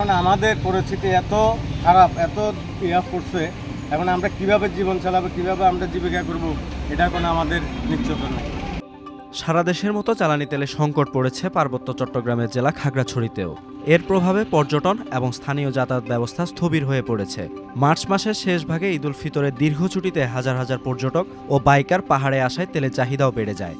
এখন আমাদের পরিস্থিতি এত খারাপ, এত করছে, এখন আমরা কিভাবে জীবন চালাবো, কিভাবে আমরা জীবিকা করব, এটা কোনো আমাদের নিশ্চয়তা নেই। সারা দেশের মতো জ্বালানি তেলের সংকট পড়েছে পার্বত্য চট্টগ্রামের জেলা খাগড়াছড়িতেও। এর প্রভাবে পর্যটন এবং স্থানীয় যাতায়াত ব্যবস্থা স্থবির হয়ে পড়েছে। মার্চ মাসের শেষ ভাগে ঈদ উল ফিতরের দীর্ঘ ছুটিতে হাজার হাজার পর্যটক ও বাইকার পাহাড়ে আসায় তেলের চাহিদাও বেড়ে যায়।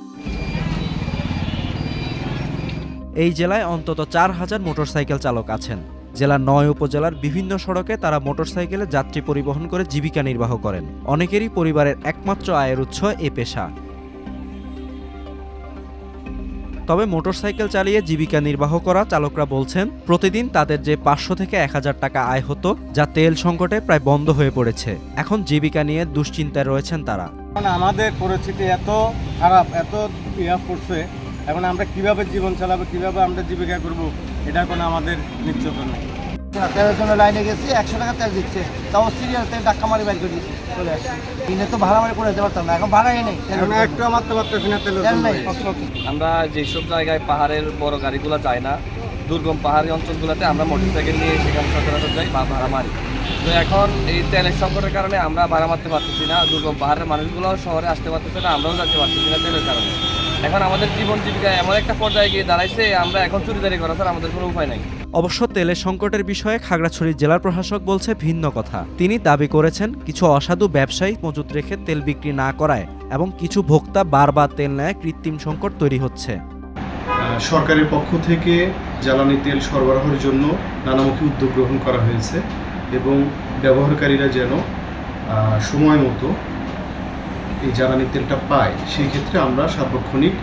এই জেলায় অন্তত 4,000 মোটরসাইকেল চালক আছেন। জেলার 9 উপজেলার বিভিন্ন সড়কে তারা মোটরসাইকেলে যাত্রী পরিবহন করে জীবিকা নির্বাহ করেন। অনেকেরই পরিবারের একমাত্র আয়ের উৎস এ পেশা। তবে মোটরসাইকেল চালিয়ে জীবিকা নির্বাহ করা চালকরা বলছেন, প্রতিদিন তাদের যে 500 থেকে 1000 টাকা আয় হতো, যা তেল সংকটে প্রায় বন্ধ হয়ে পড়েছে। এখন জীবিকা নিয়ে দুশ্চিন্তায় রয়েছেন তারা। এখন আমাদের পরিস্থিতি এত খারাপ, এত করছে, এখন আমরা কিভাবে জীবন চালাবো, কিভাবে আমরা জীবিকা করব, এটা কোনো আমাদের নিশ্চয়তা নেই। তেলের জন্য লাইনে গেছি, 100 টাকা তেল দিচ্ছে, তাও সিরিয়াল তেল টাকা মারি বাইর করে দিচ্ছে, চলে আসছে। কিনে তো ভাড়া মারি করে যেতে পারতাম না, এখন ভাড়াই নেই, একটু মারতে পারতেছি না তেল নেই। আমরা যেসব জায়গায় পাহাড়ের বড় গাড়িগুলো যায় না, দুর্গম পাহাড়ি অঞ্চলগুলোতে আমরা মোটরসাইকেল নিয়ে সেখানে সচরাচর যাই বা ভাড়া মারি। তো এখন এই তেলের সংকটের কারণে আমরা ভাড়া মারতে পারতেছি না, দুর্গম পাহাড়ের মানুষগুলো শহরে আসতে পারতেছে না, আমরাও যেতে পারতেছি না তেলের কারণে। এখন আমাদের জীবন জীবিকা এমন একটা পর্যায়ে গিয়ে দাঁড়াইছে, আমরা এখন চুরিদারি করা ছাড়া আমাদের কোনো উপায় নাই। অবশ্য তেলের সংকটের বিষয়ে খাগড়াছড়ি জেলার প্রশাসক বলছে ভিন্ন কথা। তিনি দাবি করেছেন, কিছু অসাধু ব্যবসায়ী মজুত রেখে তেল বিক্রি না করায় এবং কিছু ভোক্তা বারবার তেল নেয় কৃত্রিম সংকট তৈরি হচ্ছে। সরকারের পক্ষ থেকে জ্বালানি তেল সরবরাহের জন্য নানামুখী উদ্যোগ গ্রহণ করা হয়েছে এবং ব্যবহারকারীরা যেন সময় মতো এই জ্বালানি তেলটা পায়, সেই ক্ষেত্রে আমরা সার্বক্ষণিক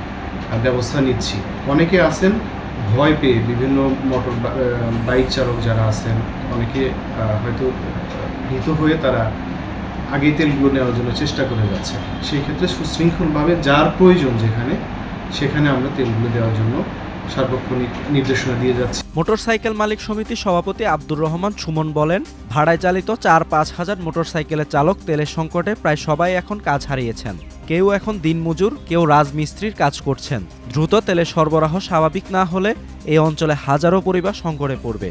ব্যবস্থা নিচ্ছি। অনেকে আছেন ভয় পেয়ে, বিভিন্ন বাইক চালক যারা আছেন, অনেকে হয়তো ভীত হয়ে তারা আগেই তেলগুলো নেওয়ার জন্য চেষ্টা করে যাচ্ছে। সেই ক্ষেত্রে সুশৃঙ্খলভাবে যার প্রয়োজন সেখানে আমরা তেলগুলো দেওয়ার জন্য সার্বক্ষণিক নির্দেশনা দিয়ে যাচ্ছি। মোটরসাইকেল মালিক সমিতির সভাপতি আব্দুর রহমান সুমন বলেন, ভাড়ায় চালিত 4-5 হাজার মোটরসাইকেলের চালক তেলের সংকটে প্রায় সবাই এখন কাজ হারিয়েছেন। কেউ এখন দিনমজুর, কেউ রাজমিস্ত্রির কাজ করছেন। দ্রুত তেলের সরবরাহ স্বাভাবিক না হলে এই অঞ্চলে হাজারো পরিবার সংকটে পড়বে।